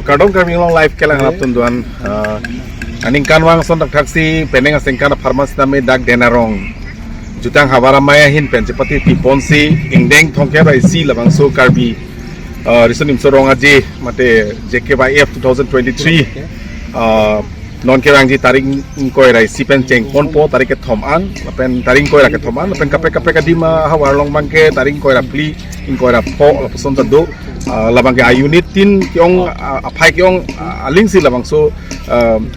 Kadong kami long live kelang hap tunduan aning kanwang son taksi peneng asengkan farmas name dak denarong jutang hawara maya hin pen cepati tiponsi ingdeng thongke bai si labang so karbi risonim sorong aje mate JKYF 2023 non kerang ji taring koi rai si pen cheng pon po tarik ke thom an pen taring koi ra ke thom an pen kape kadima hawar long bangke taring koi ra pli in koi ra po la poson tado labang ke unit tin kyong apai kyong aling si labang so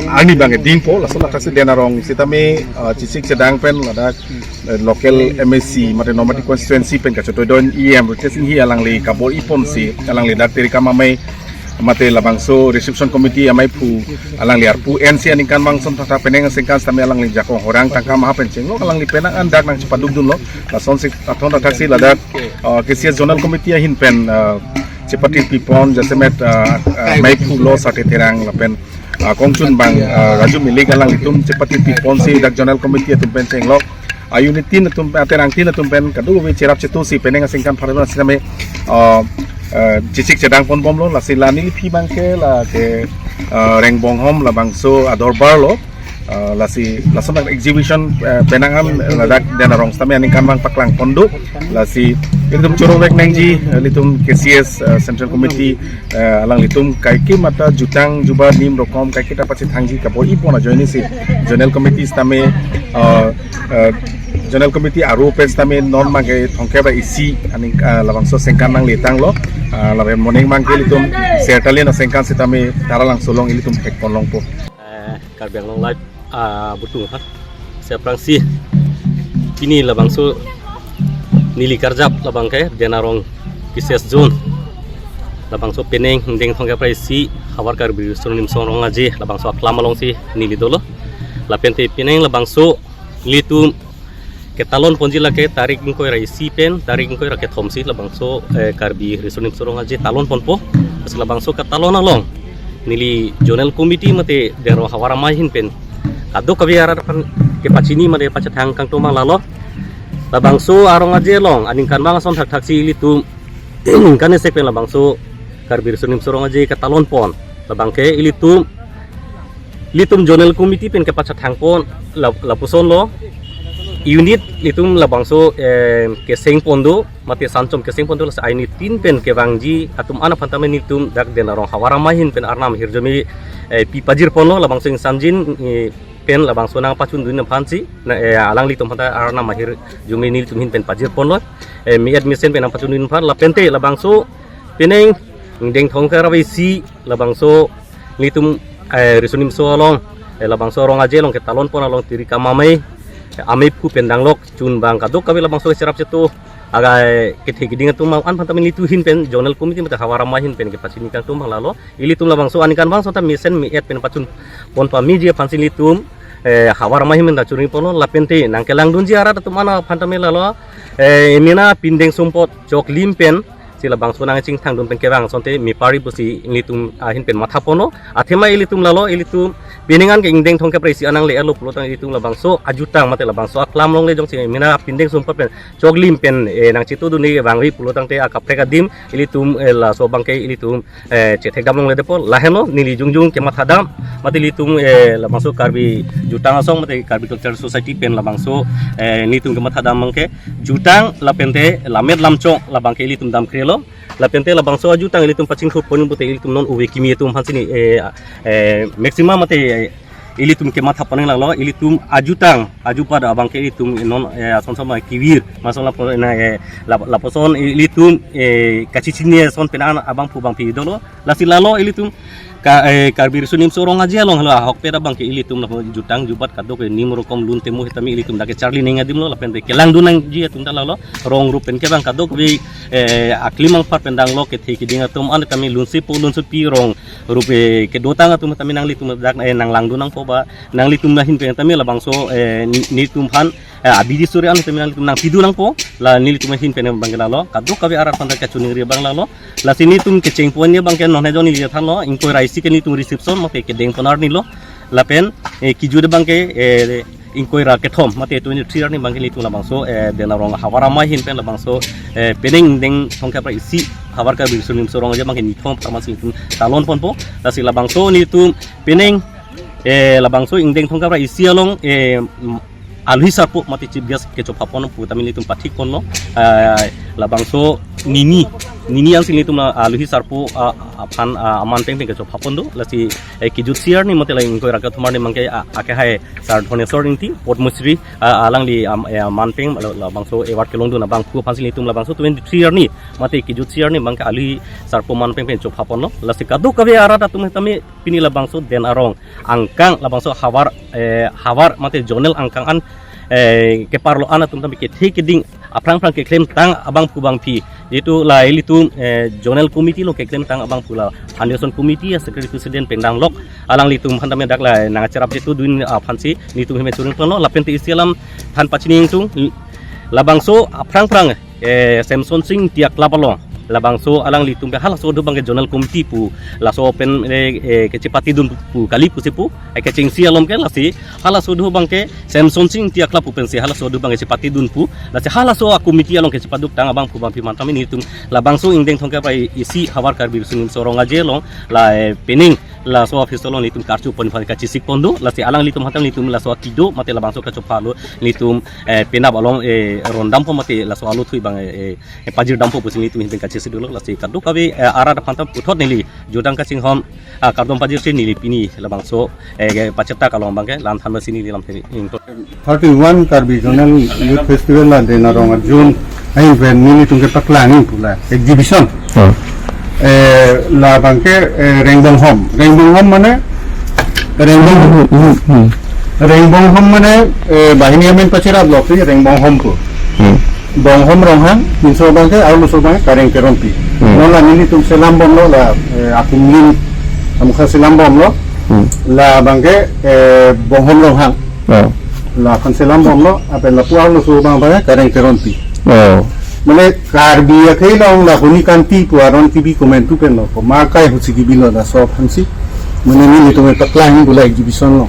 ani bang ke ding po la so la kasi denarong sitame cisik sedang pen lada local MSC mate nomadi constituency pen ka chotoy don EM rotation hi alang li kabol ipon si alang li dak tiri kamamay mate labang so reception committee amai pu alang liar pu NC aning kan bang son tata peneng sengkan stame alang li jakong horang tangka maha penceng lo alang li penang andak nang cepat dugdun lo la son sik aton taksi lada KCS zonal committee hin pen cepati pipon jasemet mai pu lo sate terang la pen kongchun bang raju milik alang litum cepati pipon si dak zonal committee tum penceng lo unit tin tum terang tin tum pen kadu we cerap cetu si peneng sengkan parana siname cisik sedang pon bom lo la silani lipi bangke la ke reng bong hom la bangso ador bar lo la si la son exhibition penangam la dak denarong stame aning kan bang paklang pondo la si litum chorowek nangji litum KCS Central Committee alang litum kaiki mata jutang juba nim rokom kaiki dapat si thangji kapo ipona join si Zonal Committee stame Zonal Committee aru pes tame non mangke thongke ba isi aning labang so sengkan nang litang lo laben morning mangke litum sertali na sengkan sitame taralang solong ilitum tek ponlong po karbeng long live butung ha seprang si kini labang so nili karjap labang ke denarong KCS zone labang so peneng deng thongke ba isi hawar karbi sunim sorong aje labang so aklamalong si nili dolo lapente peneng labang so litum ke talon ponjila ke tarik ingkoi rai si pen tarik ingkoi ra ke thomsi labang so karbi resonim sorong aje talon ponpo pas labang so ke talon along nili zonal committee mate dero hawara mahin pen kado kabiara kan ke pacini mate pacet hang kang tomang lalo labang so arong aje long aning kan bang son thak si litum kan se pen labang so karbi resonim sorong aje ke talon pon labang ke ilitum litum zonal committee pen ke pacet hang pon lapuson lo unit litum labang so keseng pondo mate sancom keseng pondo la aini tin pen ke bangji atum ana pantame nitum dak denarong hawara mahin pen arnam hirjomi pi pajir pono labang so sanjin pen labang so nang pacun duin phansi alang litum panta arnam mahir jumi nil tumhin pen pajir pono mi admission pen pacun duin phan la pente labang so peneng deng thongka rawi si labang so litum risunim so along labang so rong aje long ke talon pon along tiri kamamai amip ku pendang lok cun bang kadok kami labang so serap cetu aga kethe gidinga tum an pantamin litu hin pen zonal committee mata hawara mahin pen ke pacini kang tum lalo ili tum labang so anikan bang so ta misen mi et pen pacun pon pa mi je pansin litum hawar mahi men da churi pono lapente nangkelang dunji ara tu mana fantamela lo emina pindeng sumpot jok limpen sila bangso nang ching thang dum pen kebang sonte mi pari busi ilitum ahin pen matha pono athema ilitum lalo ilitum piningan ke ingdeng thongke presi anang le alo pulo tang ilitum la bangso ajutang mate la bangso aklam long le jong sing mina pindeng sumpot pen jok limpen nang chitu duni bangri pulo tang te akap ka dim ilitum la so bangke ilitum chethe gamong le depo laheno nili jungjung ke matha dam mate ilitum la bangso karbi jutang asong mate karbi culture society pen la bangso nitum ke matha dam mangke jutang la pente lamet lamchong la bangke ilitum dam krelo la pente la bangso ajutang ilitum paching khop pon bute ilitum non uwe kimi tum hansini maximum mate ilitum ke matha paneng lalo ilitum ajutang ajupada bangke ilitum non sonsoma kiwir masalah na la poson ilitum kacicine son penan abang pu bang pi dolo la silalo ilitum karbir sunim sorong aja long halo hok pera bangke ilitum la jutang jubat kado ke nim rokom lun temu hitami ilitum dake charli ninga dimlo la pente kelang dunang ji tumta lalo rong rupen ke bang kado ke aklimang par pendang lo ke thiki dinga tum an tami lun si pu lun su pi rong rupe ke dotang atum tami nang litum dak nang lang dunang po ba nang litum na hin pe tami la bangso ni tum phan abidi suri an tami nang litum nang pidu lang po la ni litum hin pe bang lalo kado kabe arat panda ka chuning ri bang lalo la sini tum ke cheng pon bang ke non he joni li than lo inko isi ke ni tum reception mate ke deng ponar ni lo lapen kijude bangke ingkoi ra ke thom mate 23 ni bangke ni tum la bangso dena rong hawara mai hin pen la bangso pening deng thongka pra isi hawar ka bir sunim sorong aja bangke ni thom farmasi tum talon pon po la si la bangso ni tum pening la bangso ingdeng thongka pra isi along alhi sarpo mate chief guest ke chopapon pu tamili tum pathik pon lo la bangso nini ang sini tum alhi sarpo aphan aman peng ke chopapon do lasi kijut siar ni mate lain ko rakat thomar ni mangke ake hai sar dhoneshwar inti potmusri alang li manpeng la bangso ewart kelong do na bang pu phansili tum la bangso 23 year ni mate kijut siar ni mangke alhi sarpo manpeng peng chopapon lo lasi kadu kabe arata tum tami pini la bangso den arong angkang la bangso hawar mate jonel angkang an ke parlo ana tum tami ke thik ding aprang ke claim tang abang pu bang pi itu la ilitum zonal committee lo ke claim tang abang pula foundation committee secretary president pendang lok alang litum handame dak la nang acara itu duin phansi nitum heme churing pano la penti isialam than pachining tung labangso aprang samson sing tiak lapalong labangso alang litum ke halaso do bang zonal committee pu la so pen ke cepati dun pu kali pu sepu ke ching sialom ke lasi halaso do bang ke samson sing tiak lapu pensi halaso do bang ke cepati dun pu la se halaso committee along ke cepaduk tang abang pu bang pi mantam ni tum labangso ingdeng thongke pai isi hawar karbir sungin sorong aje long la pening la so office long litum karchu pon ka cisik pondo la se alang litum hatam litum la so tido mate labangso ka chopalo litum penab along rondam po mate la so alu thui bang pajir dampo pusin litum hin ka sidulok lasi kadu kabe ara da phantam puthot nili jodang ka singhom kardom pajir se nili pini labangso pacheta kalong bangke lam thamma sini lam theri 31 Karbi Zonal Youth Festival la dena rong June ai ven mini tungke paklang pula exhibition la bangke Rengbong Home mane Rengbong Home mane bahini amen pachira blok ni Rengbong Home pu Bonghom ronghang inso bangke alu so bangke kareng kerompi nola nili tum selam bom lo la akumlin amukha selam bom lo la bangke bonghom ronghang la kan selam bom lo ape la puau lo so bangke kareng kerompi mane karbi akai long la huni kanti pu aron tv komentu pen lo ma kai husi gi bilo da so phansi mane nili tum paklang bula exhibition lo